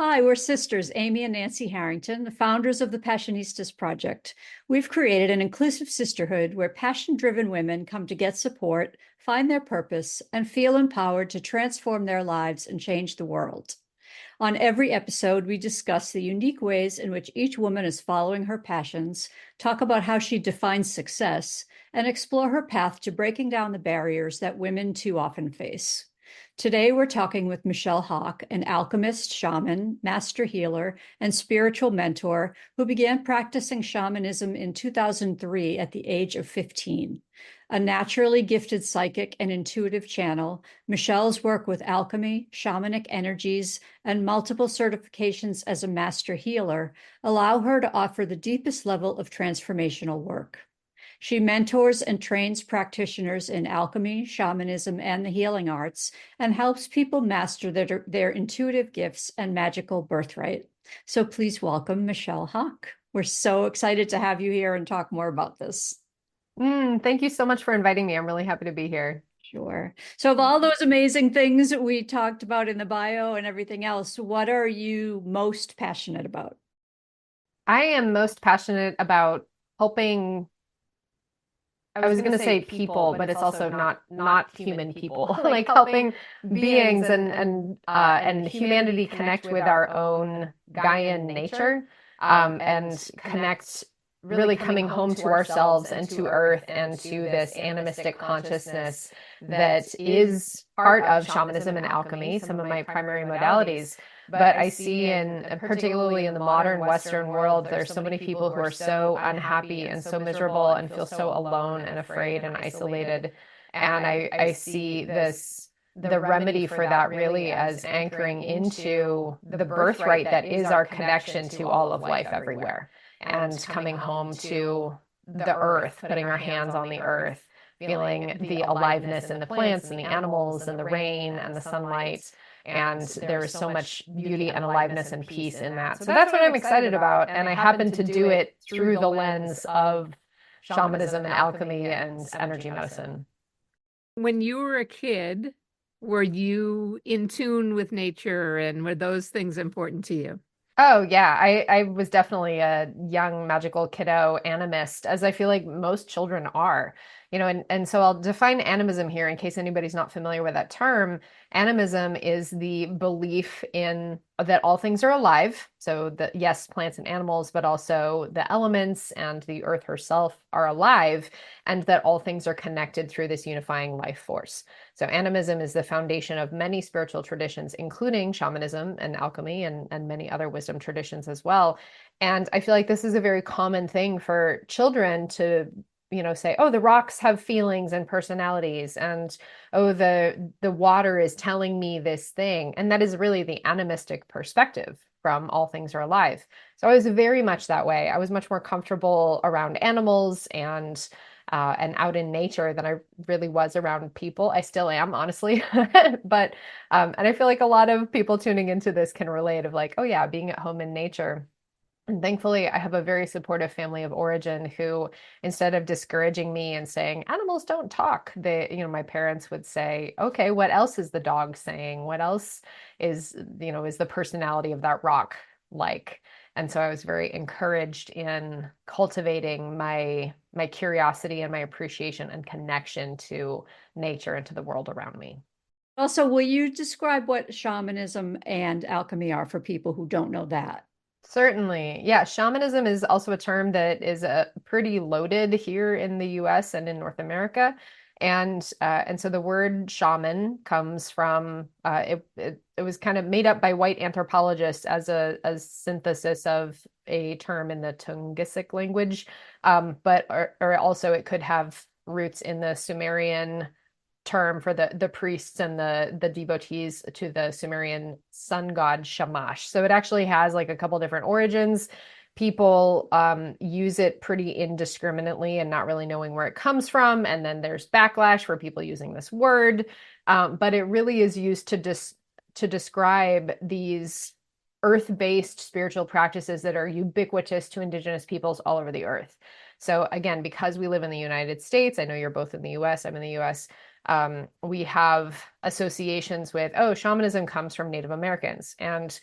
Hi, we're sisters, Amy and Nancy Harrington, the founders of the Passionistas project. We've created an inclusive sisterhood where passion-driven women come to get support, find their purpose, and feel empowered to transform their lives and change the world. On every episode, we discuss the unique ways in which each woman is following her passions, talk about how she defines success, and explore her path to breaking down the barriers that women too often face. Today, we're talking with Michelle Hawk, an alchemist, shaman, master healer, and spiritual mentor who began practicing shamanism in 2003 at the age of 15. A naturally gifted psychic and intuitive channel, Michelle's work with alchemy, shamanic energies, and multiple certifications as a master healer allow her to offer the deepest level of transformational work. She mentors and trains practitioners in alchemy, shamanism, and the healing arts, and helps people master their intuitive gifts and magical birthright. So please welcome Michelle Hawk. We're so excited to have you here and talk more about this. Thank you so much for inviting me. I'm really happy to be here. Sure. So, of all those amazing things we talked about in the bio and everything else, what are you most passionate about? I am most passionate about helping. I was going to say people, but it's also not human people. Like helping beings and humanity connect with our own Gaian nature, and connect really coming home to ourselves and to Earth and to this animistic consciousness that is part of shamanism and alchemy, some of my primary modalities. But I see particularly in the modern Western world, there's so many people who are so unhappy and so miserable and feel so alone and afraid and isolated. And I see the remedy for that really as anchoring into the birthright that is our connection to all of life everywhere, and coming home to the earth, putting our hands on the earth, feeling the aliveness in the plants and the animals and the rain and the sunlight. And there is so much beauty and aliveness and peace in that. So that's what I'm excited about. And I happen to do it through the lens of shamanism and alchemy and energy medicine. When you were a kid, were you in tune with nature and were those things important to you? Oh yeah, I was definitely a young magical kiddo animist, as I feel like most children are. And so I'll define animism here in case anybody's not familiar with that term. Animism is the belief in that all things are alive. So that yes, plants and animals, but also the elements and the earth herself are alive, and that all things are connected through this unifying life force. So animism is the foundation of many spiritual traditions, including shamanism and alchemy and many other wisdom traditions as well. And I feel like this is a very common thing for children to say, oh, the rocks have feelings and personalities, and oh, the water is telling me this thing. And that is really the animistic perspective from all things are alive. So I was very much that way. I was much more comfortable around animals and out in nature than I really was around people. I still am, honestly. But and I feel like a lot of people tuning into this can relate of like, oh yeah, being at home in nature. And thankfully, I have a very supportive family of origin who, instead of discouraging me and saying, animals don't talk, my parents would say, okay, what else is the dog saying? What else is the personality of that rock like? And so I was very encouraged in cultivating my curiosity and my appreciation and connection to nature and to the world around me. Also, will you describe what shamanism and alchemy are for people who don't know that? Certainly. Yeah, shamanism is also a term that is pretty loaded here in the US and in North America. And so the word shaman comes from it was kind of made up by white anthropologists as a synthesis of a term in the Tungusic language. But or also it could have roots in the Sumerian term for the priests and the devotees to the Sumerian sun god Shamash. So it actually has like a couple different origins. People use it pretty indiscriminately and not really knowing where it comes from. And then there's backlash for people using this word. But it really is used to describe these earth-based spiritual practices that are ubiquitous to indigenous peoples all over the earth. So again, because we live in the United States, I know you're both in the US, I'm in the US, we have associations with, oh, shamanism comes from Native Americans. And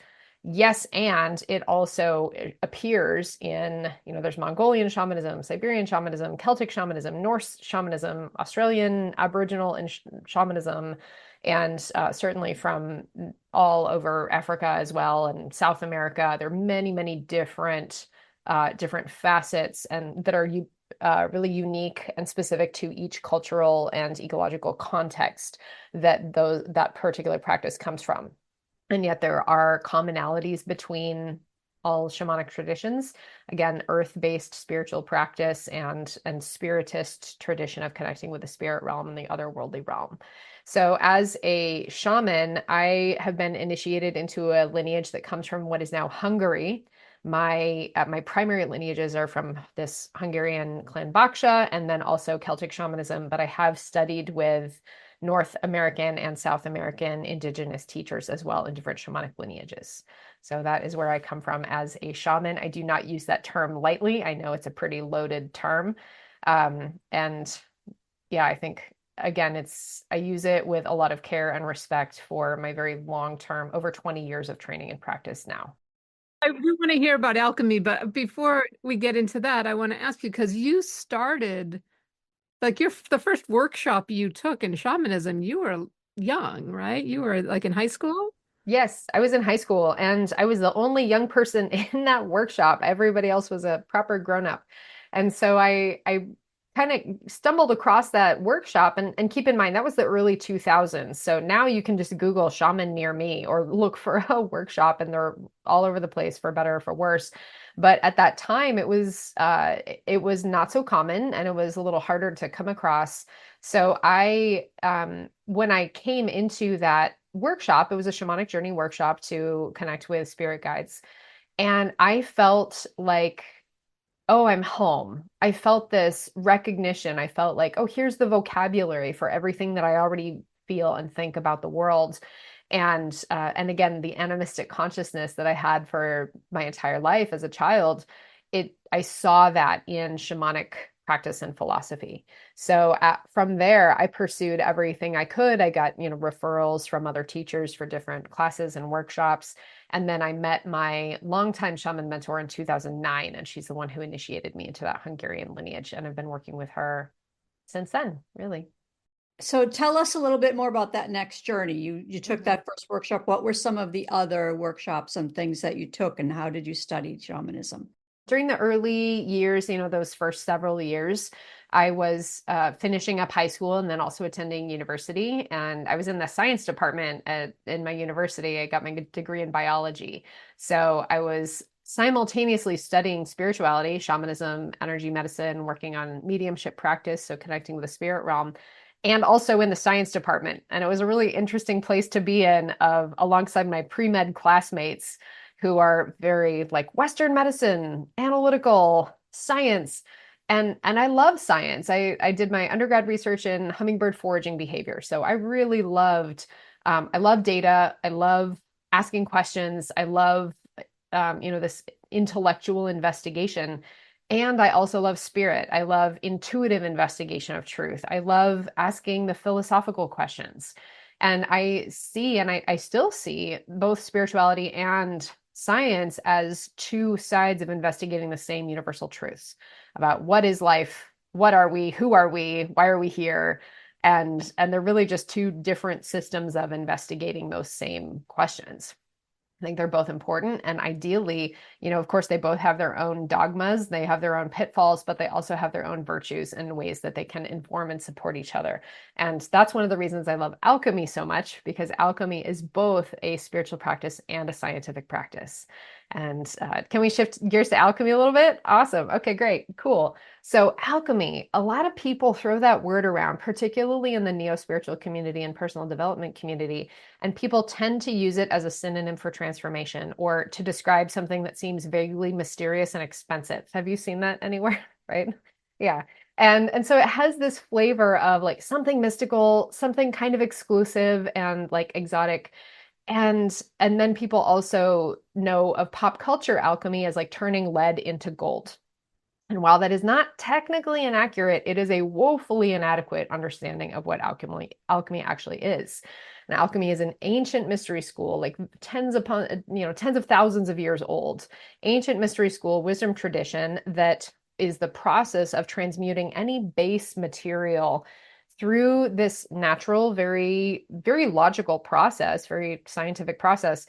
Yes, and it also appears in, there's Mongolian shamanism, Siberian shamanism, Celtic shamanism, Norse shamanism, Australian Aboriginal and shamanism, and certainly from all over Africa as well, and South America. There are many, many different facets and that are really unique and specific to each cultural and ecological context that particular practice comes from. And yet there are commonalities between all shamanic traditions. Again, earth-based spiritual practice and spiritist tradition of connecting with the spirit realm and the otherworldly realm. So as a shaman, I have been initiated into a lineage that comes from what is now Hungary. My primary lineages are from this Hungarian clan Baksha and then also Celtic shamanism, but I have studied with North American and South American indigenous teachers as well in different shamanic lineages. So that is where I come from as a shaman. I do not use that term lightly. I know it's a pretty loaded term. And yeah, I think again, I use it with a lot of care and respect for my very long-term, over 20 years of training and practice now. I do want to hear about alchemy, but before we get into that, I want to ask you, because you started, like the first workshop you took in shamanism, you were young, right? You were like in high school? Yes, I was in high school and I was the only young person in that workshop. Everybody else was a proper grown-up. And so I kind of stumbled across that workshop and keep in mind that was the early 2000s. So now you can just Google shaman near me or look for a workshop and they're all over the place for better or for worse. But at that time it was not so common and it was a little harder to come across. So when I came into that workshop, it was a shamanic journey workshop to connect with spirit guides. And I felt like, oh, I'm home. I felt this recognition. I felt like, oh, here's the vocabulary for everything that I already feel and think about the world. And again, the animistic consciousness that I had for my entire life as a child, I saw that in shamanic practice and philosophy. So from there, I pursued everything I could. I got, referrals from other teachers for different classes and workshops. And then I met my longtime shaman mentor in 2009, and she's the one who initiated me into that Hungarian lineage. And I've been working with her since then, really. So tell us a little bit more about that next journey. You took that first workshop. What were some of the other workshops and things that you took, and how did you study shamanism? During the early years, those first several years, I was finishing up high school and then also attending university. And I was in the science department in my university. I got my degree in biology. So I was simultaneously studying spirituality, shamanism, energy medicine, working on mediumship practice, so connecting with the spirit realm, and also in the science department. And it was a really interesting place to be in alongside my pre-med classmates who are very like Western medicine, analytical, science. And I love science. I did my undergrad research in hummingbird foraging behavior. So I love data. I love asking questions. I love, this intellectual investigation. And I also love spirit. I love intuitive investigation of truth. I love asking the philosophical questions. And I still see both spirituality and science as two sides of investigating the same universal truths about what is life, what are we, who are we, why are we here? And they're really just two different systems of investigating those same questions. I think they're both important. And ideally, of course, they both have their own dogmas, they have their own pitfalls, but they also have their own virtues and ways that they can inform and support each other. And that's one of the reasons I love alchemy so much, because alchemy is both a spiritual practice and a scientific practice. And can we shift gears to alchemy a little bit? Awesome. Okay, great. Cool. So alchemy, a lot of people throw that word around, particularly in the neo-spiritual community and personal development community. And people tend to use it as a synonym for transformation or to describe something that seems vaguely mysterious and expensive. Have you seen that anywhere? Right? Yeah. And so it has this flavor of like something mystical, something kind of exclusive and like exotic. And then people also know of pop culture alchemy as like turning lead into gold. And while that is not technically inaccurate, it is a woefully inadequate understanding of what alchemy actually is. And alchemy is an ancient mystery school, like tens of thousands of years old, ancient mystery school wisdom tradition that is the process of transmuting any base material through this natural, very, very logical process, very scientific process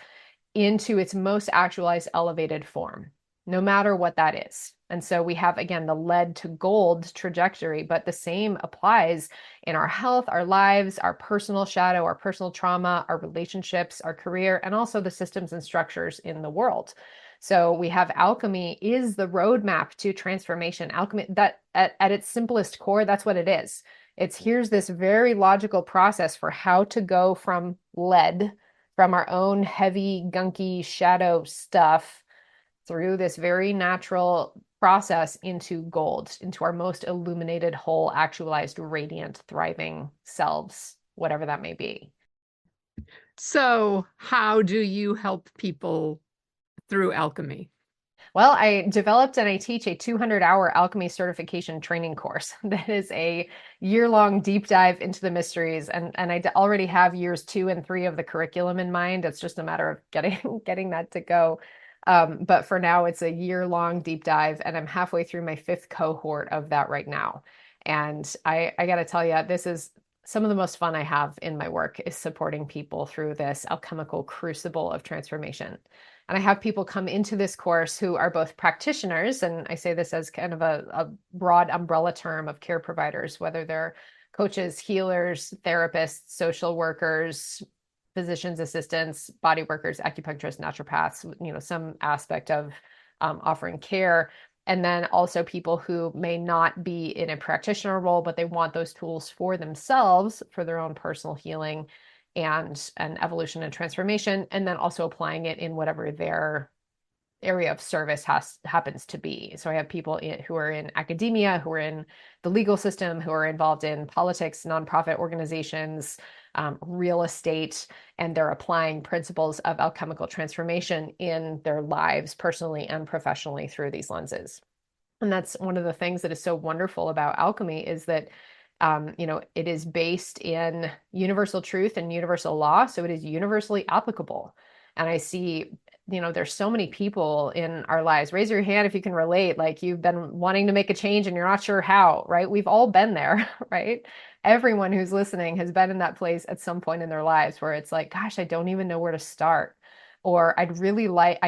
into its most actualized elevated form, no matter what that is. And so we have, again, the lead to gold trajectory, but the same applies in our health, our lives, our personal shadow, our personal trauma, our relationships, our career, and also the systems and structures in the world. So we have alchemy is the roadmap to transformation. Alchemy, that at its simplest core, that's what it is. It's here's this very logical process for how to go from lead, from our own heavy, gunky shadow stuff through this very natural process into gold, into our most illuminated, whole, actualized, radiant, thriving selves, whatever that may be. So, how do you help people through alchemy? Well, I developed and I teach a 200-hour alchemy certification training course that is a year-long deep dive into the mysteries. And I already have years 2 and 3 of the curriculum in mind. It's just a matter of getting that to go. But for now, it's a year-long deep dive, and I'm halfway through my 5th cohort of that right now. And I got to tell you, this is some of the most fun I have in my work is supporting people through this alchemical crucible of transformation. And I have people come into this course who are both practitioners, and I say this as kind of a broad umbrella term of care providers, whether they're coaches, healers, therapists, social workers, physician's assistants, body workers, acupuncturists, naturopaths, some aspect of offering care. And then also people who may not be in a practitioner role, but they want those tools for themselves, for their own personal healing and evolution and transformation, and then also applying it in whatever their area of service happens to be. So I have people who are in academia, who are in the legal system, who are involved in politics, nonprofit organizations, real estate, and they're applying principles of alchemical transformation in their lives, personally and professionally, through these lenses. And that's one of the things that is so wonderful about alchemy is that it is based in universal truth and universal law, so it is universally applicable. And I see, there's so many people in our lives. Raise your hand if you can relate, like you've been wanting to make a change and you're not sure how, right? We've all been there, right? Everyone who's listening has been in that place at some point in their lives where it's like, gosh, I don't even know where to start. Or I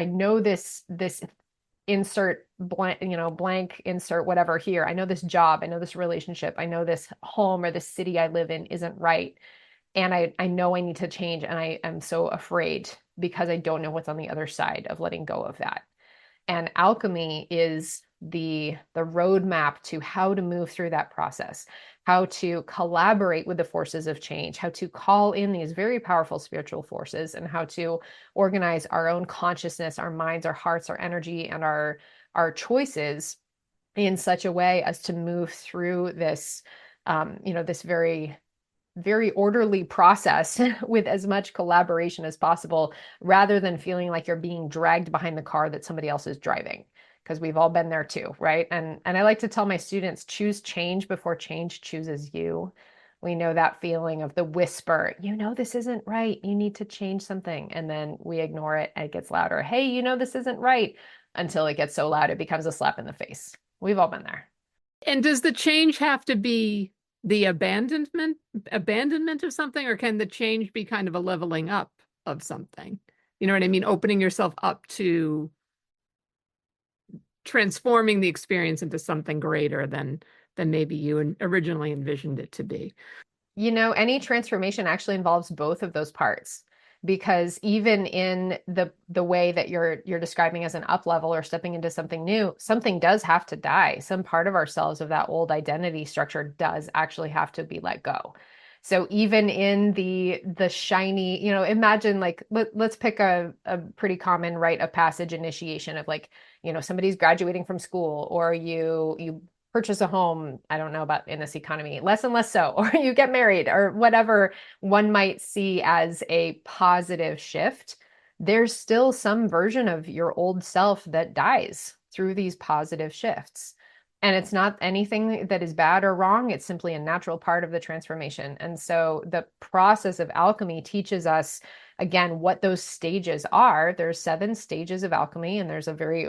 know this insert blank insert whatever here. I know this job, I know this relationship, I know this home or this city I live in isn't right. And I know I need to change, and I am so afraid because I don't know what's on the other side of letting go of that. And alchemy is the roadmap to how to move through that process, how to collaborate with the forces of change, how to call in these very powerful spiritual forces, and how to organize our own consciousness, our minds, our hearts, our energy, and our choices in such a way as to move through this, this very very orderly process with as much collaboration as possible, rather than feeling like you're being dragged behind the car that somebody else is driving, because we've all been there too, right? And I like to tell my students, choose change before change chooses you. We know that feeling of the whisper, this isn't right, you need to change something, and then we ignore it and it gets louder. Hey, this isn't right, until it gets so loud it becomes a slap in the face. We've all been there. And does the change have to be the abandonment of something, or can the change be kind of a leveling up of something? You know what I mean? Opening yourself up to transforming the experience into something greater than maybe you originally envisioned it to be. Any transformation actually involves both of those parts, because even in the way that you're describing as an up level or stepping into something new, something does have to die. Some part of ourselves, of that old identity structure, does actually have to be let go. So even in the shiny, imagine, like, let's pick a pretty common rite of passage initiation of, like, somebody's graduating from school, or you purchase a home. I don't know about in this economy, less and less so, or you get married, or whatever one might see as a positive shift. There's still some version of your old self that dies through these positive shifts. And it's not anything that is bad or wrong. It's simply a natural part of the transformation. And so the process of alchemy teaches us, again, what those stages are. There's 7 stages of alchemy, and there's a very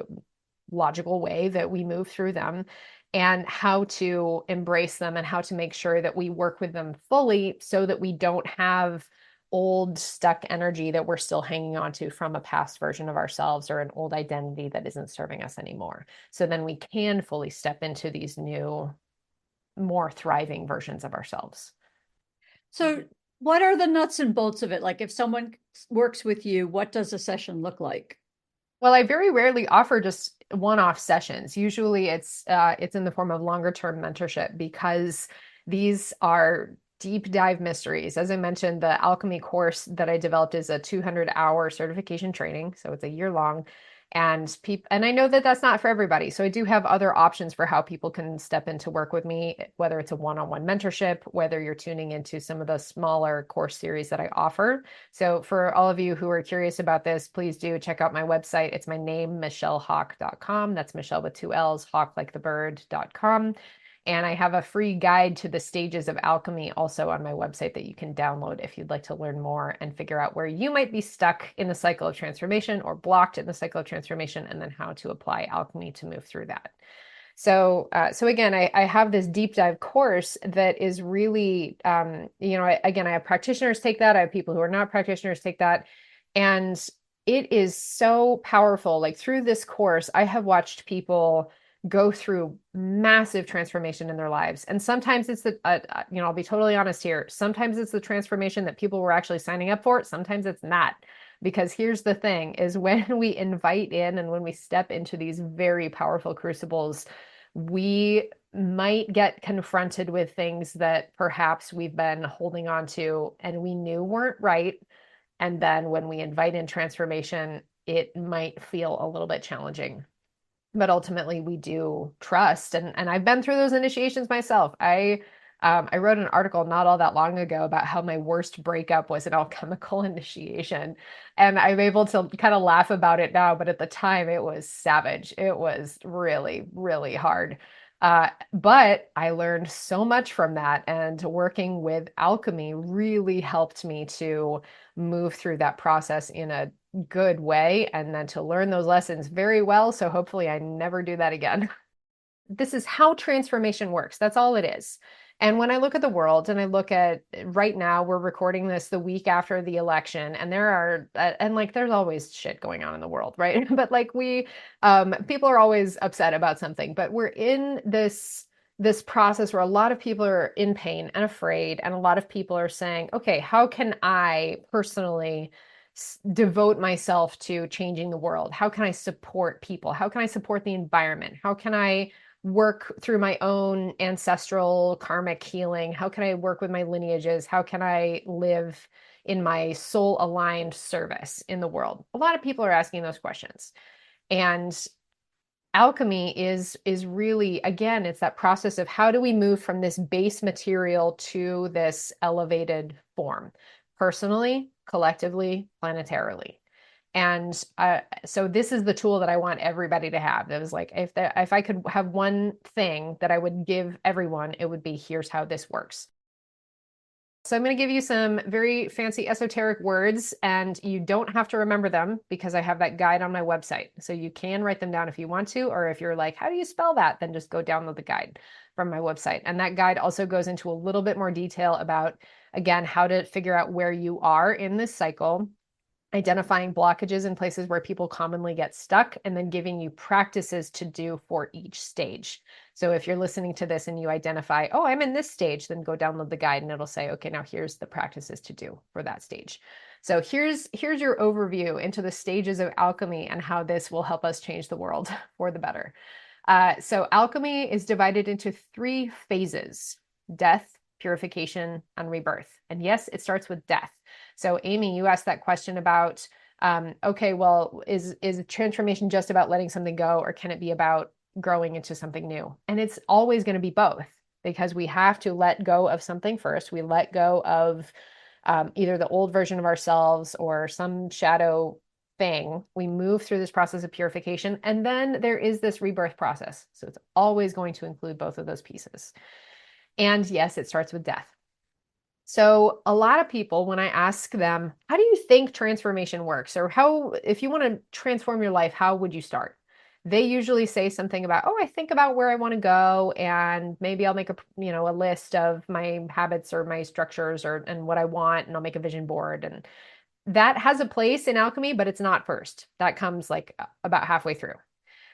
logical way that we move through them, and how to embrace them and how to make sure that we work with them fully so that we don't have old stuck energy that we're still hanging on to from a past version of ourselves or an old identity that isn't serving us anymore. So then we can fully step into these new, more thriving versions of ourselves. So what are the nuts and bolts of it? Like if someone works with you, what does a session look like? Well, I very rarely offer just one-off sessions. Usually it's in the form of longer term mentorship, because these are deep dive mysteries. As I mentioned, the alchemy course that I developed is a 200-hour certification training, so it's a year long. And I know that that's not for everybody. So I do have other options for how people can step in to work with me, whether it's a one-on-one mentorship, whether you're tuning into some of the smaller course series that I offer. So for all of you who are curious about this, please do check out my website. It's my name, michellehawk.com. That's Michelle with 2 L's, hawk like the bird.com. And I have a free guide to the stages of alchemy also on my website that you can download if you'd like to learn more and figure out where you might be stuck in the cycle of transformation or blocked in the cycle of transformation, and then how to apply alchemy to move through that. So again, I have this deep dive course that is really, I have practitioners take that. I have people who are not practitioners take that. And it is so powerful. Like through this course, I have watched people go through massive transformation in their lives. And sometimes it's I'll be totally honest here. Sometimes it's the transformation that people were actually signing up for. Sometimes it's not. Because here's the thing is when we invite in and when we step into these very powerful crucibles, we might get confronted with things that perhaps we've been holding on to and we knew weren't right. And then when we invite in transformation, it might feel a little bit challenging. But ultimately we do trust. And I've been through those initiations myself. I wrote an article not all that long ago about how my worst breakup was an alchemical initiation. And I'm able to kind of laugh about it now, but at the time it was savage. It was really, really hard. But I learned so much from that. And working with alchemy really helped me to move through that process in a good way and then to learn those lessons very well. So hopefully I never do that again. This is how transformation works. That's all it is. And when I look at the world and I look at right now, we're recording this the week after the election, and there's always shit going on in the world, right? But people are always upset about something, but we're in this process where a lot of people are in pain and afraid, and a lot of people are saying, okay, how can I personally devote myself to changing the world? How can I support people? How can I support the environment? How can I work through my own ancestral karmic healing? How can I work with my lineages? How can I live in my soul aligned service in the world? A lot of people are asking those questions. And alchemy is really, again, it's that process of how do we move from this base material to this elevated form, personally, collectively, planetarily. And so this is the tool that I want everybody to have. That was like, if I could have one thing that I would give everyone, it would be, here's how this works. So I'm going to give you some very fancy esoteric words, and you don't have to remember them because I have that guide on my website. So you can write them down if you want to, or if you're like, how do you spell that? Then just go download the guide from my website. And that guide also goes into a little bit more detail about, again, how to figure out where you are in this cycle, identifying blockages in places where people commonly get stuck, and then giving you practices to do for each stage. So if you're listening to this and you identify, oh, I'm in this stage, then go download the guide and it'll say, okay, now here's the practices to do for that stage. So here's your overview into the stages of alchemy and how this will help us change the world for the better. So alchemy is divided into 3 phases: death, purification, and rebirth. And yes, it starts with death. So Amy, you asked that question about, okay, well, is transformation just about letting something go, or can it be about growing into something new? And it's always going to be both, because we have to let go of something first. We let go of either the old version of ourselves or some shadow thing. We move through this process of purification, and then there is this rebirth process. So it's always going to include both of those pieces. And yes, it starts with death. So a lot of people, when I ask them, how do you think transformation works? Or how, if you want to transform your life, how would you start? They usually say something about, oh, I think about where I want to go, and maybe I'll make a list of my habits or my structures and what I want, and I'll make a vision board. And that has a place in alchemy, but it's not first. That comes like about halfway through.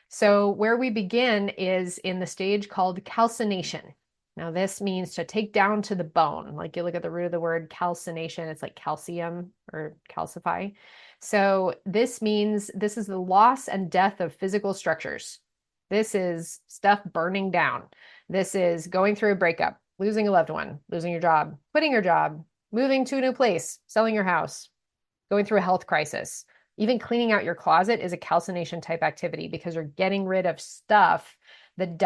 So where we begin is in the stage called calcination. Now, this means to take down to the bone. Like you look at the root of the word calcination, it's like calcium or calcify. So this means this is the loss and death of physical structures. This is stuff burning down. This is going through a breakup, losing a loved one, losing your job, quitting your job, moving to a new place, selling your house, going through a health crisis. Even cleaning out your closet is a calcination type activity because you're getting rid of stuff that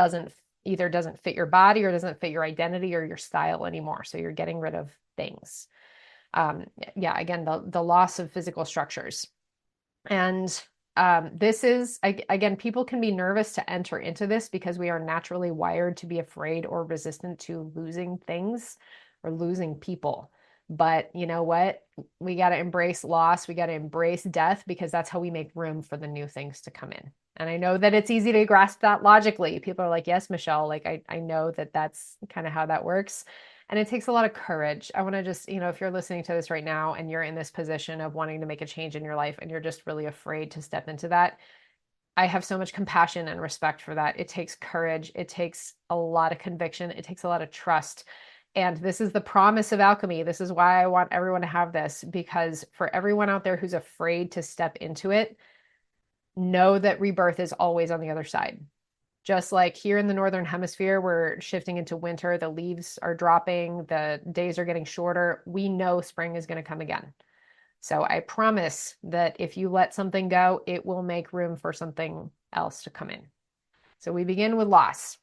either doesn't fit your body or doesn't fit your identity or your style anymore. So you're getting rid of things. Again, the loss of physical structures. And this is, again, people can be nervous to enter into this because we are naturally wired to be afraid or resistant to losing things or losing people. But you know what? We got to embrace loss. We got to embrace death because that's how we make room for the new things to come in. And I know that it's easy to grasp that logically. People are like, yes, Michelle, like I know that that's kind of how that works. And it takes a lot of courage. I want to just, if you're listening to this right now and you're in this position of wanting to make a change in your life and you're just really afraid to step into that, I have so much compassion and respect for that. It takes courage. It takes a lot of conviction. It takes a lot of trust. And this is the promise of alchemy. This is why I want everyone to have this, because for everyone out there who's afraid to step into it, know that rebirth is always on the other side. Just like here in the Northern Hemisphere, we're shifting into winter, the leaves are dropping, the days are getting shorter. We know spring is going to come again. So I promise that if you let something go, it will make room for something else to come in. So we begin with loss.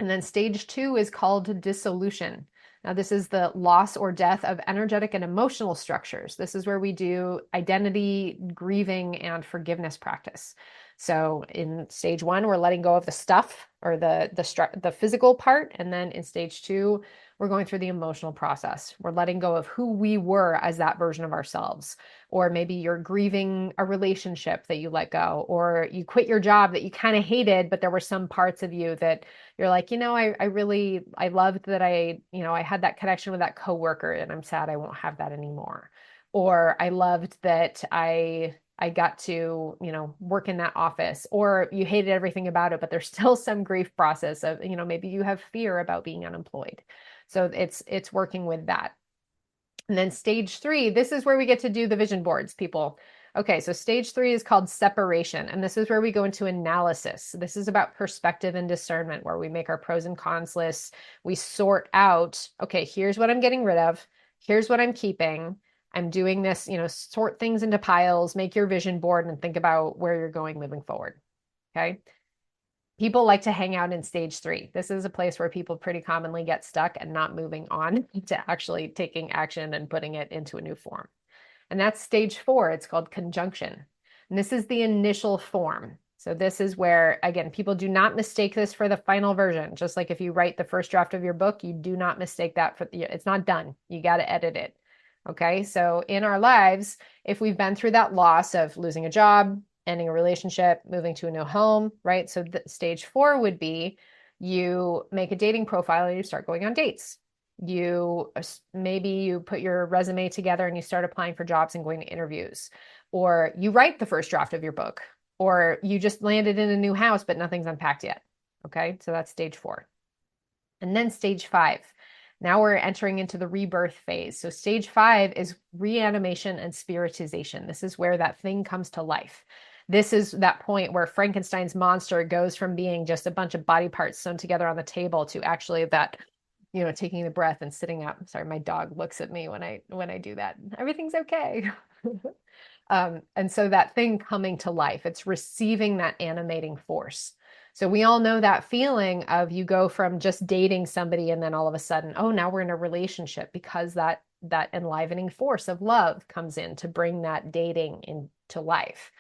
And then stage 2 is called dissolution. Now, this is the loss or death of energetic and emotional structures. This is where we do identity, grieving, and forgiveness practice. So in stage 1, we're letting go of the stuff or the physical part. And then in stage 2, we're going through the emotional process. We're letting go of who we were as that version of ourselves. Or maybe you're grieving a relationship that you let go, or you quit your job that you kind of hated, but there were some parts of you that you're like, I loved that I had that connection with that coworker, and I'm sad I won't have that anymore. Or I loved that I got to, work in that office, or you hated everything about it, but there's still some grief process of, maybe you have fear about being unemployed. So it's working with that. And then stage 3, this is where we get to do the vision boards, people. Okay, so stage 3 is called separation. And this is where we go into analysis. This is about perspective and discernment, where we make our pros and cons lists. We sort out, okay, here's what I'm getting rid of. Here's what I'm keeping. I'm doing this, sort things into piles, make your vision board, and think about where you're going moving forward. Okay. People like to hang out in stage 3. This is a place where people pretty commonly get stuck and not moving on to actually taking action and putting it into a new form. And that's stage 4. It's called conjunction. And this is the initial form. So this is where, again, people do not mistake this for the final version. Just like if you write the first draft of your book, you do not mistake that it's not done. You got to edit it. Okay. So in our lives, if we've been through that loss of losing a job, ending a relationship, moving to a new home, right? So stage 4 would be you make a dating profile and you start going on dates. Maybe you put your resume together and you start applying for jobs and going to interviews, or you write the first draft of your book, or you just landed in a new house, but nothing's unpacked yet. Okay. So that's stage 4. And then stage 5. Now we're entering into the rebirth phase. So stage 5 is reanimation and spiritization. This is where that thing comes to life. This is that point where Frankenstein's monster goes from being just a bunch of body parts sewn together on the table to actually that, taking the breath and sitting up. Sorry, my dog looks at me when I do that. Everything's okay. And so that thing coming to life, it's receiving that animating force. So we all know that feeling of you go from just dating somebody and then all of a sudden, oh, now we're in a relationship, because that that enlivening force of love comes in to bring that dating into life.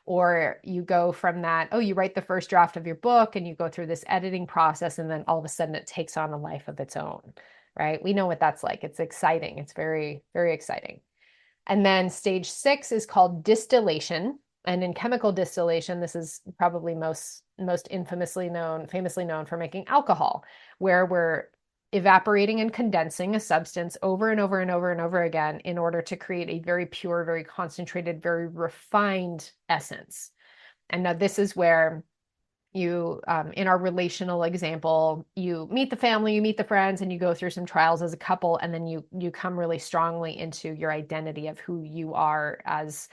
Or you go from that, oh, you write the first draft of your book and you go through this editing process, and then all of a sudden it takes on a life of its own, right? We know what that's like. It's exciting. It's very, very exciting. And then stage 6 is called distillation. And in chemical distillation, this is probably most famously known for making alcohol, where we're evaporating and condensing a substance over and over and over and over again in order to create a very pure, very concentrated, very refined essence. And now this is where you, in our relational example, you meet the family, you meet the friends, and you go through some trials as a couple, and then you come really strongly into your identity of who you are as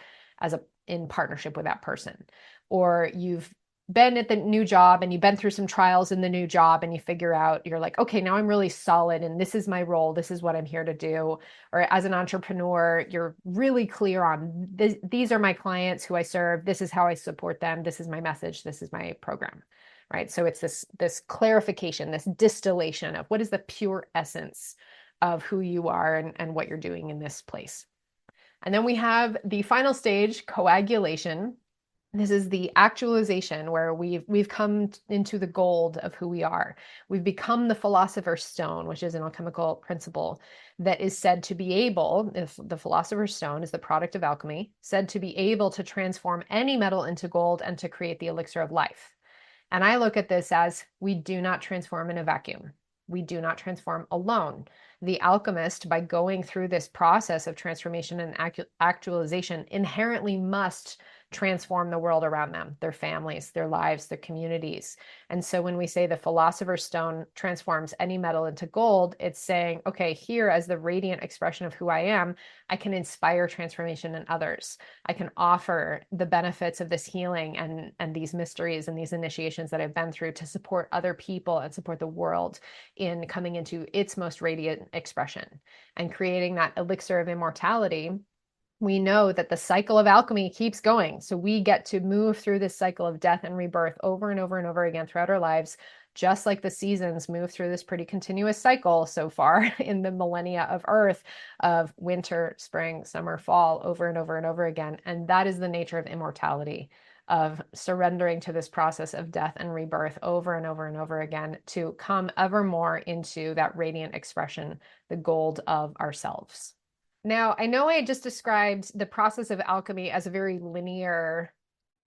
in partnership with that person. Or you've been at the new job and you've been through some trials in the new job, and you figure out, you're like, okay, now I'm really solid and this is my role, this is what I'm here to do. Or as an entrepreneur, you're really clear on these are my clients who I serve, this is how I support them, this is my message, this is my program, right? So it's this clarification, this distillation of what is the pure essence of who you are and what you're doing in this place. And then we have the final stage, coagulation. This is the actualization where we've come into the gold of who we are. We've become the philosopher's stone, which is an alchemical principle that is said to be able, if the philosopher's stone is the product of alchemy, said to be able to transform any metal into gold and to create the elixir of life. And I look at this as we do not transform in a vacuum. We do not transform alone. The alchemist, by going through this process of transformation and actualization, inherently must transform the world around them, their families, their lives, their communities. And so when we say the philosopher's stone transforms any metal into gold, it's saying, okay, here as the radiant expression of who I am, I can inspire transformation in others. I can offer the benefits of this healing and these mysteries and these initiations that I've been through to support other people and support the world in coming into its most radiant expression and creating that elixir of immortality. We know that the cycle of alchemy keeps going. So we get to move through this cycle of death and rebirth over and over and over again throughout our lives, just like the seasons move through this pretty continuous cycle so far in the millennia of Earth of winter, spring, summer, fall, over and over and over again. And that is the nature of immortality, of surrendering to this process of death and rebirth over and over and over again to come ever more into that radiant expression, the gold of ourselves. Now, I know I just described the process of alchemy as a very linear,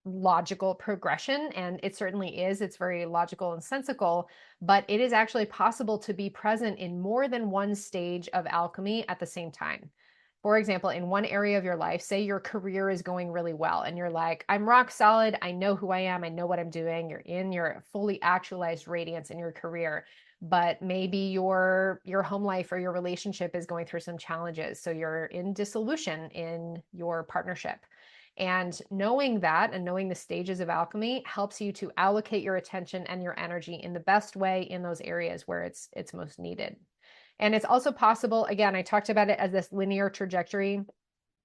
logical progression, and it certainly is. It's very logical and sensical, but it is actually possible to be present in more than one stage of alchemy at the same time. For example, in one area of your life, say your career is going really well, and you're like, I'm rock solid, I know who I am, I know what I'm doing. You're in your fully actualized radiance in your career. But maybe your home life or your relationship is going through some challenges. So you're in dissolution in your partnership. And knowing that and knowing the stages of alchemy helps you to allocate your attention and your energy in the best way in those areas where it's most needed. And it's also possible, again, I talked about it as this linear trajectory.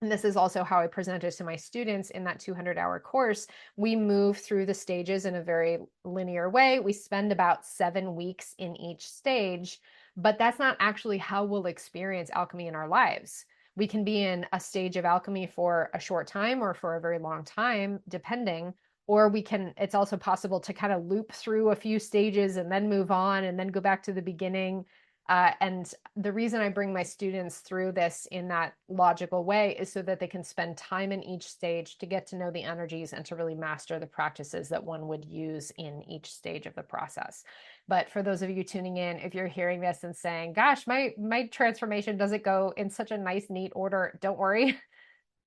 And this is also how I present it to my students in that 200-hour course. We move through the stages in a very linear way. We spend about 7 weeks in each stage, but that's not actually how we'll experience alchemy in our lives. We can be in a stage of alchemy for a short time or for a very long time, depending, or it's also possible to kind of loop through a few stages and then move on and then go back to the beginning. And the reason I bring my students through this in that logical way is so that they can spend time in each stage to get to know the energies and to really master the practices that one would use in each stage of the process. But for those of you tuning in, if you're hearing this and saying, gosh, my transformation doesn't go in such a nice, neat order, don't worry.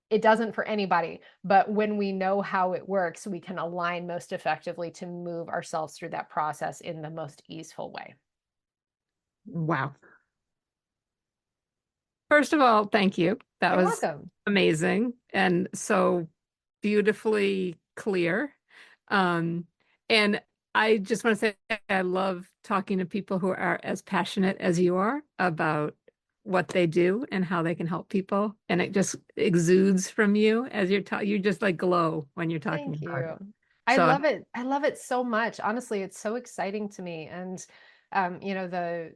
It doesn't for anybody. But when we know how it works, we can align most effectively to move ourselves through that process in the most easeful way. Wow. First of all, thank you. That You're was welcome. amazing and so beautifully clear. And I just want to say I love talking to people who are as passionate as you are about what they do and how they can help people. And it just exudes from you as you're talking. You just like glow when you're talking Thank about you. it. I So love it. I love it so much. Honestly, it's so exciting to me. And you know,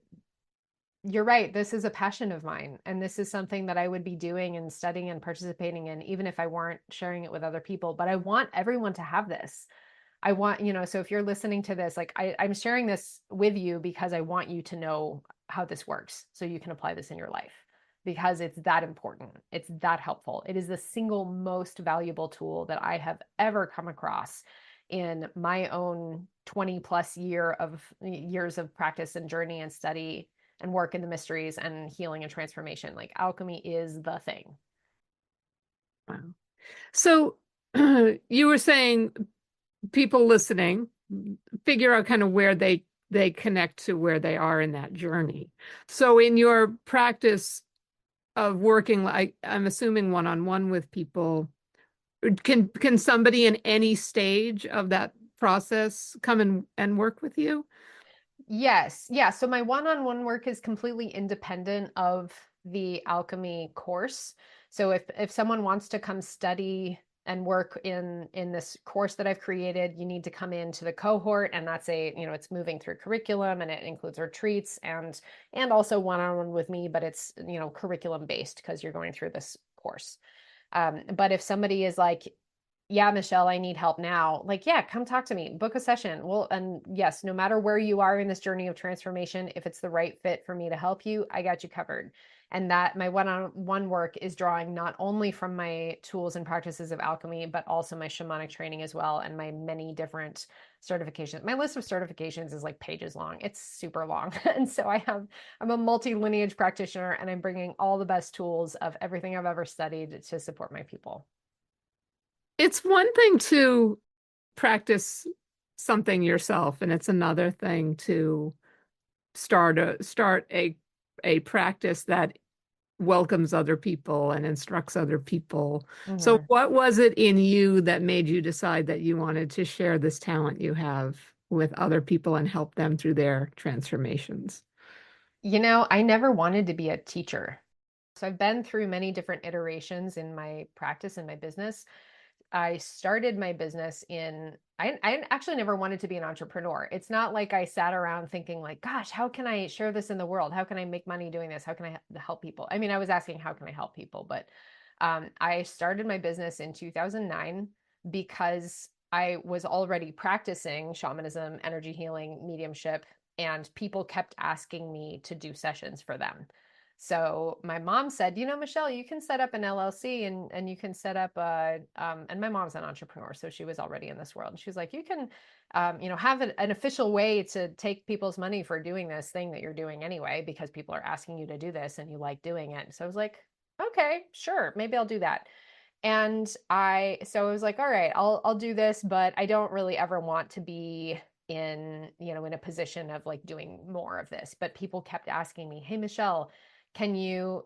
you're right. This is a passion of mine. And this is something that I would be doing and studying and participating in, even if I weren't sharing it with other people. But I want everyone to have this. I want, so if you're listening to this, like I'm sharing this with you because I want you to know how this works so you can apply this in your life because it's that important. It's that helpful. It is the single most valuable tool that I have ever come across in my own 20 plus years of practice and journey and study and work in the mysteries and healing and transformation. Like alchemy is the thing. Wow. So you were saying people listening figure out kind of where they connect to where they are in that journey. So in your practice of working, like I'm assuming one-on-one with people, can somebody in any stage of that process come and work with you? Yes. Yeah. So my one-on-one work is completely independent of the alchemy course. So if someone wants to come study and work in this course that I've created, you need to come into the cohort, and that's it's moving through curriculum, and it includes retreats and also one-on-one with me, but it's curriculum based because you're going through this course. But if somebody is like, yeah, Michelle, I need help now. Like, yeah, come talk to me, book a session. Well, and yes, no matter where you are in this journey of transformation, if it's the right fit for me to help you, I got you covered. And that my one-on-one work is drawing not only from my tools and practices of alchemy, but also my shamanic training as well, and my many different certifications. My list of certifications is like pages long. It's super long. And so I'm a multi-lineage practitioner, and I'm bringing all the best tools of everything I've ever studied to support my people. It's one thing to practice something yourself, and it's another thing to start a practice that welcomes other people and instructs other people. So Mm-hmm. what was it in you that made you decide that you wanted to share this talent you have with other people and help them through their transformations? I never wanted to be a teacher. So I've been through many different iterations in my practice and my business. I started my business I actually never wanted to be an entrepreneur. It's not like I sat around thinking like, gosh, how can I share this in the world? How can I make money doing this? How can I help people? I mean, I was asking, how can I help people? But I started my business in 2009 because I was already practicing shamanism, energy healing, mediumship, and people kept asking me to do sessions for them. So my mom said, Michelle, you can set up an LLC and you can set up and my mom's an entrepreneur, so she was already in this world. And she was like, you can, have an official way to take people's money for doing this thing that you're doing anyway, because people are asking you to do this and you like doing it. So I was like, okay, sure, maybe I'll do that. So I was like, all right, I'll do this, but I don't really ever want to be in a position of like doing more of this. But people kept asking me, hey, Michelle, can you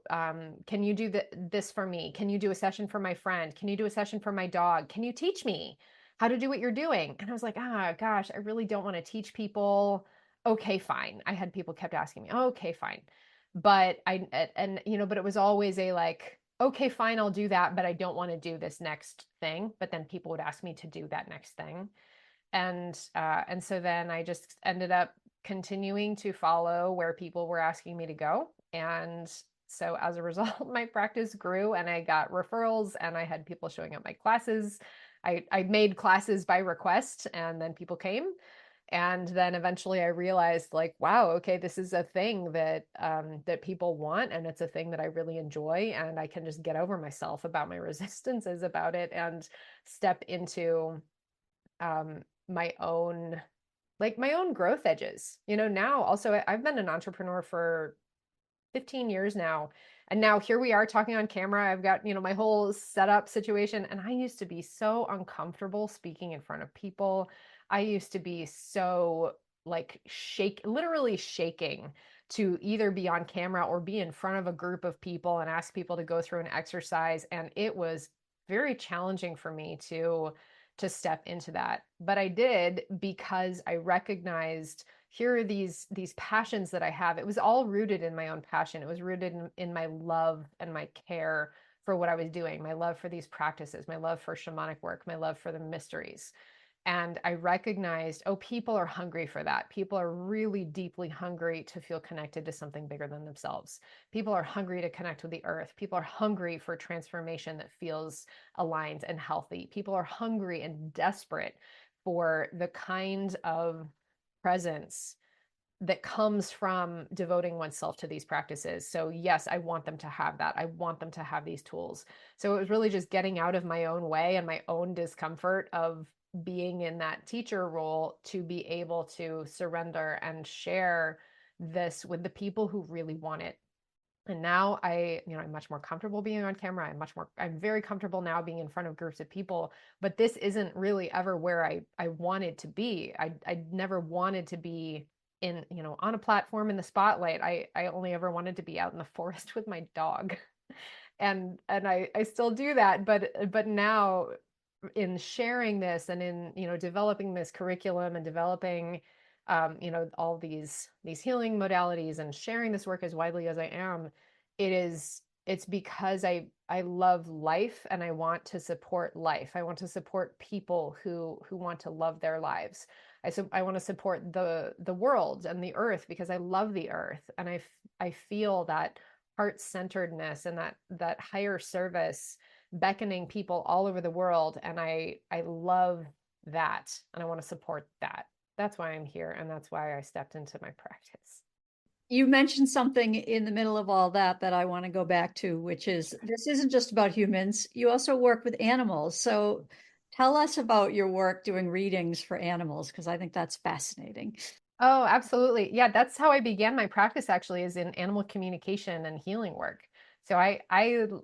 do this for me? Can you do a session for my friend? Can you do a session for my dog? Can you teach me how to do what you're doing? And I was like, gosh, I really don't want to teach people. Okay, fine. I had people kept asking me, oh, okay, fine. But but it was always a like, okay, fine, I'll do that, but I don't want to do this next thing. But then people would ask me to do that next thing. And so then I just ended up continuing to follow where people were asking me to go. And so as a result, my practice grew and I got referrals and I had people showing up my classes. I made classes by request and then people came. And then eventually I realized like, wow, okay, this is a thing that people want, and it's a thing that I really enjoy, and I can just get over myself about my resistances about it and step into my own growth edges. Now also I've been an entrepreneur for 15 years now. And now here we are talking on camera. I've got, my whole setup situation. And I used to be so uncomfortable speaking in front of people. I used to be so like literally shaking to either be on camera or be in front of a group of people and ask people to go through an exercise. And it was very challenging for me to step into that. But I did because I recognized here are these passions that I have. It was all rooted in my own passion. It was rooted in my love and my care for what I was doing, my love for these practices, my love for shamanic work, my love for the mysteries. And I recognized, oh, people are hungry for that. People are really deeply hungry to feel connected to something bigger than themselves. People are hungry to connect with the earth. People are hungry for transformation that feels aligned and healthy. People are hungry and desperate for the kind of presence that comes from devoting oneself to these practices. So yes, I want them to have that. I want them to have these tools. So it was really just getting out of my own way and my own discomfort of being in that teacher role to be able to surrender and share this with the people who really want it. And now I'm much more comfortable being on camera. I'm very comfortable now being in front of groups of people, but this isn't really ever where I wanted to be. I never wanted to be in, on a platform in the spotlight. I only ever wanted to be out in the forest with my dog. And I still do that, but now in sharing this and in, developing this curriculum and developing all these healing modalities and sharing this work as widely as I am, it's because I love life and I want to support life. I want to support people who want to love their lives. I want to support the world and the earth because I love the earth, and I feel that heart-centeredness and that higher service beckoning people all over the world, and I love that, and I want to support that. That's why I'm here, and that's why I stepped into my practice. You mentioned something in the middle of all that I want to go back to, which is this isn't just about humans. You also work with animals. So tell us about your work doing readings for animals, because I think that's fascinating. Oh, absolutely. Yeah, that's how I began my practice actually, is in animal communication and healing work. So I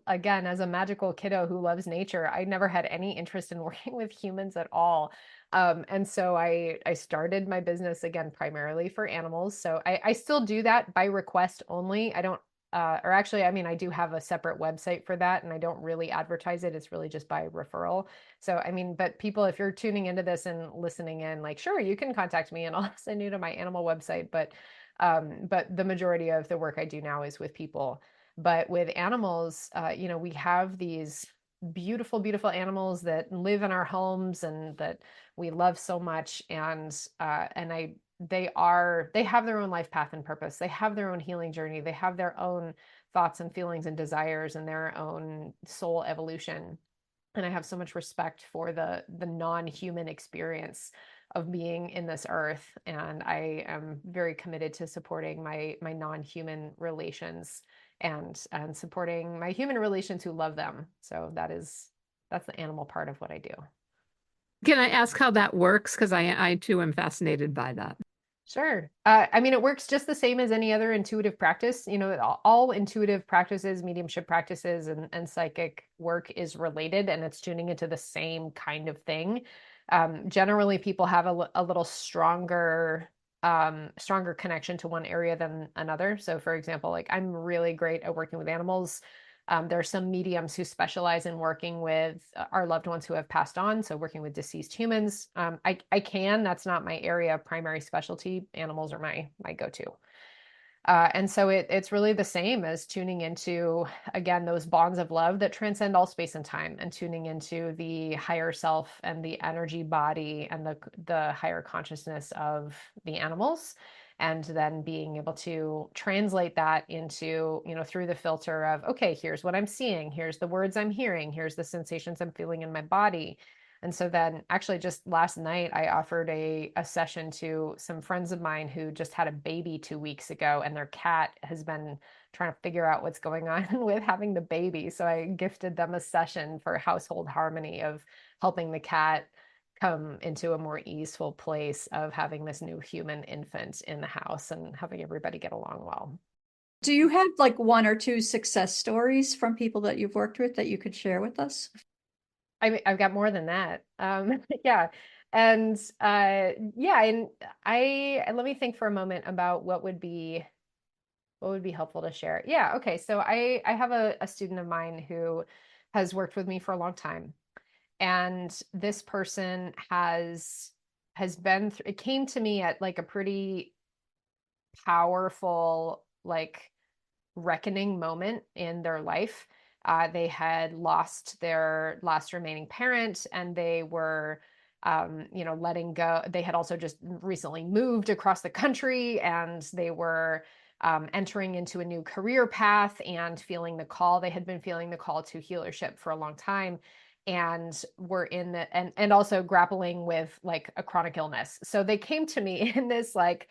again, as a magical kiddo who loves nature, I never had any interest in working with humans at all. And so I started my business again primarily for animals. So I still do that by request only. I don't or actually, I mean, I do have a separate website for that, and I don't really advertise it. It's really just by referral. So, I mean, but people, if you're tuning into this and listening in, like, sure, you can contact me and I'll send you to my animal website. But the majority of the work I do now is with people. But with animals, we have these beautiful, beautiful animals that live in our homes and that we love so much. They have their own life path and purpose. They have their own healing journey. They have their own thoughts and feelings and desires and their own soul evolution. And I have so much respect for the non-human experience of being in this earth, and I am very committed to supporting my non-human relations and supporting my human relations who love them. So that's the animal part of what I do. Can I ask how that works? Because I too am fascinated by that. Sure. I mean, it works just the same as any other intuitive practice. All intuitive practices, mediumship practices, and psychic work is related, and it's tuning into the same kind of thing. Generally, people have a little stronger connection to one area than another. So, for example, like I'm really great at working with animals. There are some mediums who specialize in working with our loved ones who have passed on, so working with deceased humans. That's not my area of primary specialty. Animals are my go-to. And so it's really the same as tuning into, again, those bonds of love that transcend all space and time, and tuning into the higher self and the energy body and the higher consciousness of the animals, and then being able to translate that into, through the filter of, okay, here's what I'm seeing, here's the words I'm hearing, here's the sensations I'm feeling in my body. And so then actually just last night, I offered a session to some friends of mine who just had a baby 2 weeks ago, and their cat has been trying to figure out what's going on with having the baby. So I gifted them a session for household harmony of helping the cat come into a more easeful place of having this new human infant in the house and having everybody get along well. Do you have like one or two success stories from people that you've worked with that you could share with us? I mean, I've got more than that. Yeah. And yeah, and let me think for a moment about what would be helpful to share. Yeah, okay. So I have a student of mine who has worked with me for a long time. And this person has been through, it came to me at like a pretty powerful, like, reckoning moment in their life. They had lost their last remaining parent, and they were letting go. They had also just recently moved across the country, and they were entering into a new career path and feeling the call. They had been feeling the call to healership for a long time, and were in the and also grappling with like a chronic illness. So they came to me in this like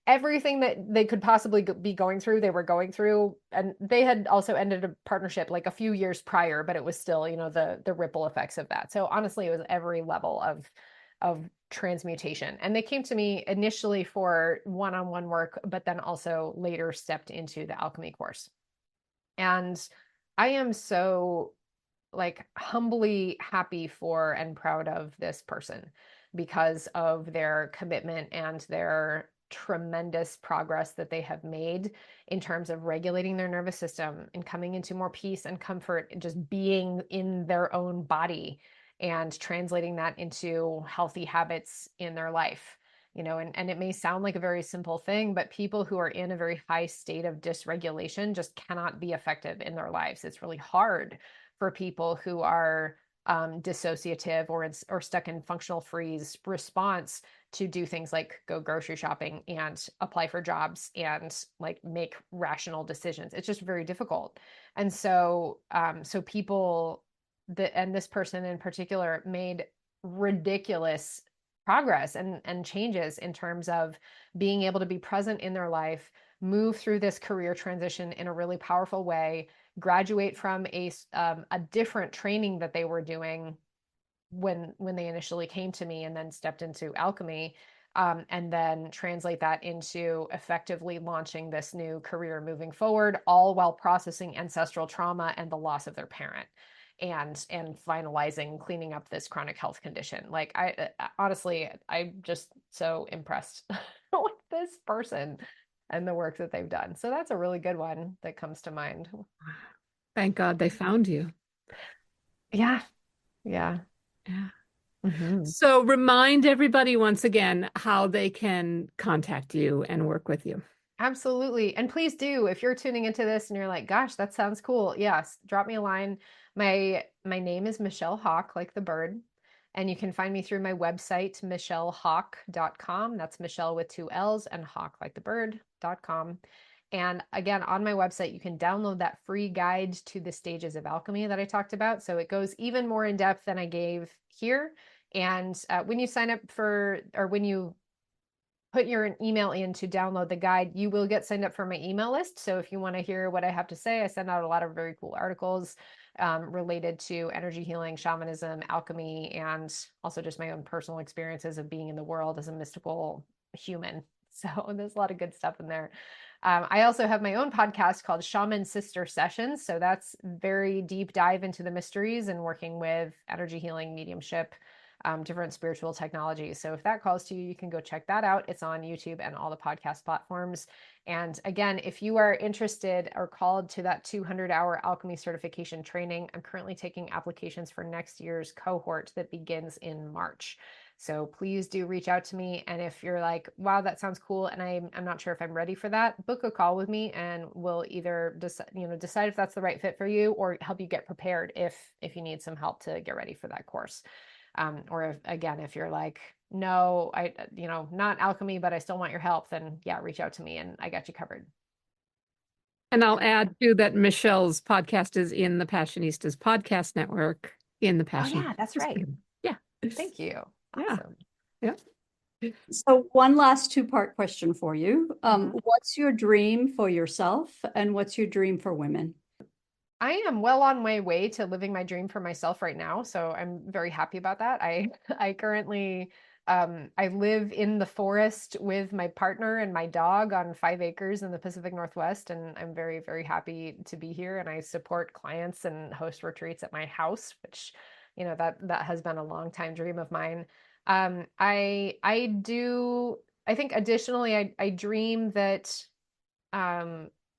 everything that they could possibly be going through, they were going through. And they had also ended a partnership like a few years prior, but it was still, the ripple effects of that. So honestly, it was every level of transmutation. And they came to me initially for one-on-one work, but then also later stepped into the alchemy course. And I am so like humbly happy for and proud of this person because of their commitment and their tremendous progress that they have made in terms of regulating their nervous system and coming into more peace and comfort and just being in their own body and translating that into healthy habits in their life. And it may sound like a very simple thing, but people who are in a very high state of dysregulation just cannot be effective in their lives. It's really hard for people who are dissociative or stuck in functional freeze response to do things like go grocery shopping and apply for jobs and like make rational decisions. It's just very difficult. And so people and this person in particular made ridiculous progress and changes in terms of being able to be present in their life, move through this career transition in a really powerful way, graduate from a different training that they were doing when they initially came to me, and then stepped into alchemy, and then translate that into effectively launching this new career moving forward, all while processing ancestral trauma and the loss of their parent, and finalizing cleaning up this chronic health condition. Like I honestly, I'm just so impressed with this person and the work that they've done. So that's a really good one that comes to mind. Thank God they found you. Yeah. Yeah. Yeah. Mm-hmm. So remind everybody once again how they can contact you and work with you. Absolutely. And please do, if you're tuning into this and you're like, gosh, that sounds cool. Yes, drop me a line. My name is Michelle Hawk, like the bird. And you can find me through my website, michellehawk.com. That's Michelle with 2 L's and hawk like the bird.com. And again, on my website, you can download that free guide to the stages of alchemy that I talked about. So it goes even more in depth than I gave here. And when you sign up when you put your email in to download the guide, you will get signed up for my email list. So if you want to hear what I have to say, I send out a lot of very cool articles related to energy healing, shamanism, alchemy, and also just my own personal experiences of being in the world as a mystical human. So there's a lot of good stuff in there. I also have my own podcast called Shaman Sister Sessions. So that's very deep dive into the mysteries and working with energy healing, mediumship, different spiritual technologies. So if that calls to you, you can go check that out. It's on YouTube and all the podcast platforms. And again, if you are interested or called to that 200-hour alchemy certification training, I'm currently taking applications for next year's cohort that begins in March. So please do reach out to me. And if you're like, wow, that sounds cool, and I'm not sure if I'm ready for that, book a call with me and we'll either decide if that's the right fit for you or help you get prepared if you need some help to get ready for that course. Or if you're like, no, not alchemy, but I still want your help, then yeah, reach out to me and I got you covered. And I'll add too that Michelle's podcast is in the Passionistas podcast network in the Passion. Oh yeah, that's right. Yeah. Thank you. Yeah. Awesome. Yeah. So one last two-part question for you. What's your dream for yourself and what's your dream for women? I am well on my way to living my dream for myself right now. So I'm very happy about that. I currently, I live in the forest with my partner and my dog on 5 acres in the Pacific Northwest. And I'm very, very happy to be here. And I support clients and host retreats at my house, which, that has been a long time dream of mine. I think additionally, I dream that,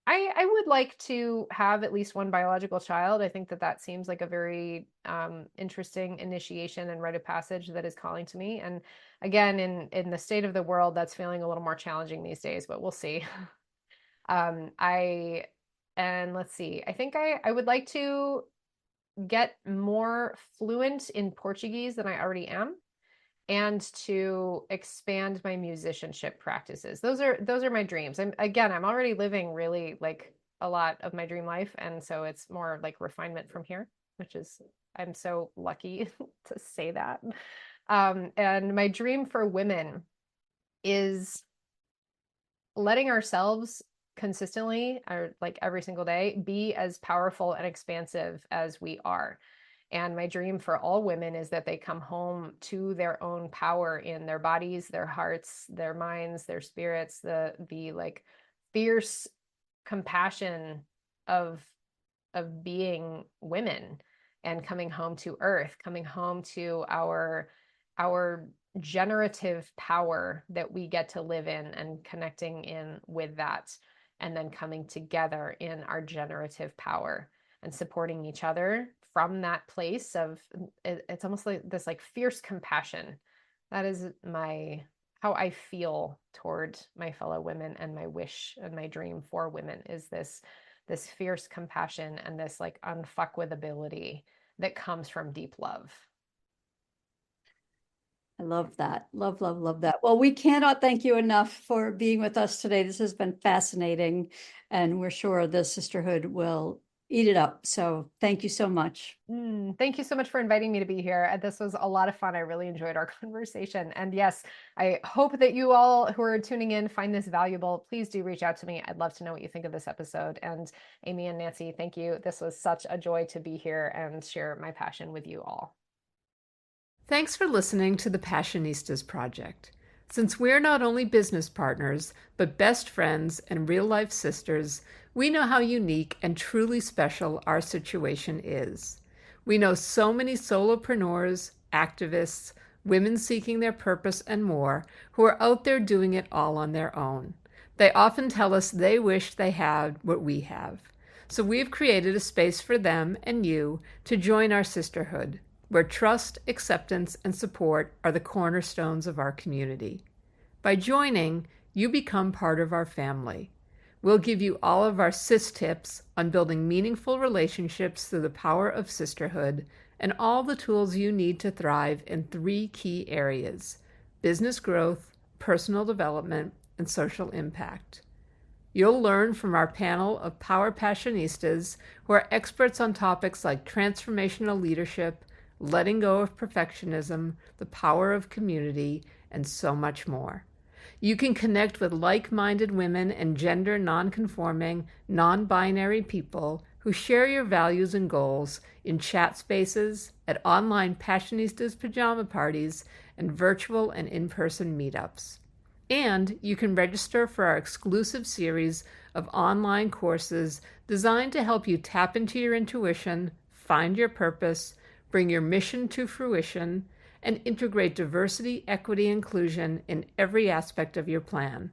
I would like to have at least one biological child. I think that seems like a very interesting initiation and rite of passage that is calling to me. And again, in the state of the world, that's feeling a little more challenging these days, but we'll see. Let's see. I think I would like to get more fluent in Portuguese than I already am. and to expand my musicianship practices. Those are my dreams. I'm already living really like a lot of my dream life, and so it's more like refinement from here, which is, I'm so lucky to say that. And my dream for women is letting ourselves consistently, or like every single day, be as powerful and expansive as we are. And my dream for all women is that they come home to their own power in their bodies, their hearts, their minds, their spirits, the like fierce compassion of being women, and coming home to earth, coming home to our generative power that we get to live in, and connecting in with that, and then coming together in our generative power and supporting each other from that place of, it's almost like this like fierce compassion. That is how I feel toward my fellow women, and my wish and my dream for women is this fierce compassion and this like unfuck with ability that comes from deep love. I love that. Love, love, love that. Well, we cannot thank you enough for being with us today. This has been fascinating, and we're sure the sisterhood will eat it up. So thank you so much. Thank you so much for inviting me to be here. This was a lot of fun. I really enjoyed our conversation. And yes, I hope that you all who are tuning in find this valuable. Please do reach out to me. I'd love to know what you think of this episode. And Amy and Nancy, thank you. This was such a joy to be here and share my passion with you all. Thanks for listening to the Passionistas Project. Since we're not only business partners, but best friends and real-life sisters, we know how unique and truly special our situation is. We know so many solopreneurs, activists, women seeking their purpose, and more who are out there doing it all on their own. They often tell us they wish they had what we have. So we've created a space for them and you to join our sisterhood, where trust, acceptance, and support are the cornerstones of our community. By joining, you become part of our family. We'll give you all of our sis tips on building meaningful relationships through the power of sisterhood, and all the tools you need to thrive in 3 key areas: business growth, personal development, and social impact. You'll learn from our panel of power passionistas who are experts on topics like transformational leadership, letting go of perfectionism, the power of community, and so much more. You can connect with like-minded women and gender non-conforming, non-binary people who share your values and goals in chat spaces, at online Passionistas pajama parties, and virtual and in-person meetups. And you can register for our exclusive series of online courses designed to help you tap into your intuition, find your purpose, bring your mission to fruition, and integrate diversity, equity, inclusion in every aspect of your plan.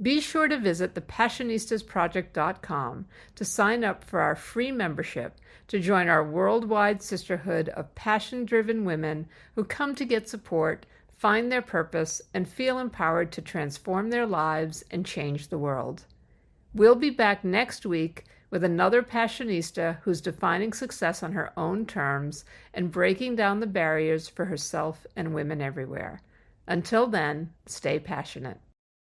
Be sure to visit thepassionistasproject.com to sign up for our free membership to join our worldwide sisterhood of passion-driven women who come to get support, find their purpose, and feel empowered to transform their lives and change the world. We'll be back next week with another Passionista who's defining success on her own terms and breaking down the barriers for herself and women everywhere. Until then, stay passionate.